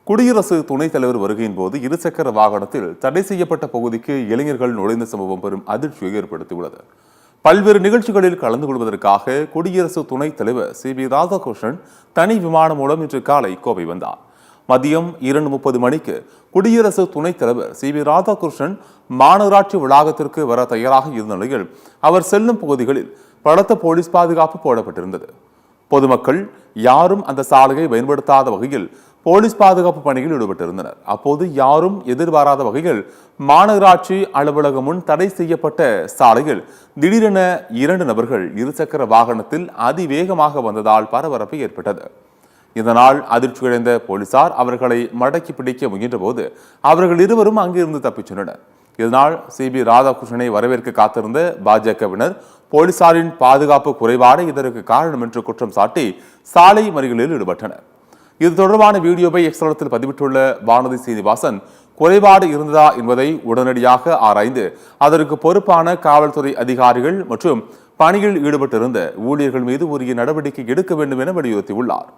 குடியரசு துணைத் தலைவர் வருகையின் போது இருசக்கர வாகனத்தில் தடை செய்யப்பட்ட பகுதிக்கு இளைஞர்கள் நுழைந்த சம்பவம் பெரும் அதிர்ச்சியை ஏற்படுத்தியுள்ளது. பல்வேறு நிகழ்ச்சிகளில் கலந்து கொள்வதற்காக குடியரசு துணைத் தலைவர் CB ராதாகிருஷ்ணன் தனி விமானம் மூலம் இன்று காலை கோவை வந்தார். மதியம் 2:30 மணிக்கு குடியரசு துணைத் தலைவர் CB ராதாகிருஷ்ணன் மாநகராட்சி வளாகத்திற்கு வர தயாராக இருந்த நிலையில் அவர் செல்லும் பகுதிகளில் பலத்த போலீஸ் பாதுகாப்பு போடப்பட்டிருந்தது. பொதுமக்கள் யாரும் அந்த சாலையை பயன்படுத்தாத வகையில் போலீஸ் பாதுகாப்பு பணியில் ஈடுபட்டிருந்தனர். அப்போது யாரும் எதிர்பாராத வகையில் மாநகராட்சி அலுவலகம் முன் தடை செய்யப்பட்ட சாலையில் திடீரென 2 நபர்கள் இருசக்கர வாகனத்தில் அதிவேகமாக வந்ததால் பரபரப்பு ஏற்பட்டது. இதனால் அதிர்ச்சியடைந்த போலீசார் அவர்களை மடக்கி பிடிக்க முயன்ற போது அவர்கள் இருவரும் அங்கிருந்து தப்பிச் சென்றனர். இதனால் CB ராதாகிருஷ்ணனை வரவேற்க காத்திருந்த பாஜகவினர் போலீசாரின் பாதுகாப்பு குறைபாடு இதற்கு காரணம் என்று குற்றம் சாட்டி சாலை மறியலில் ஈடுபட்டனர். இது தொடர்பான வீடியோவை எக்ஸ் தளத்தில் பதிவிட்டுள்ள வானதி சீனிவாசன், குறைபாடு இருந்ததா என்பதை உடனடியாக ஆராய்ந்து அதற்கு பொறுப்பான காவல்துறை அதிகாரிகள் மற்றும் பணியில் ஈடுபட்டிருந்த ஊழியர்கள் மீது உரிய நடவடிக்கை எடுக்க வேண்டும் என வலியுறுத்தியுள்ளார்.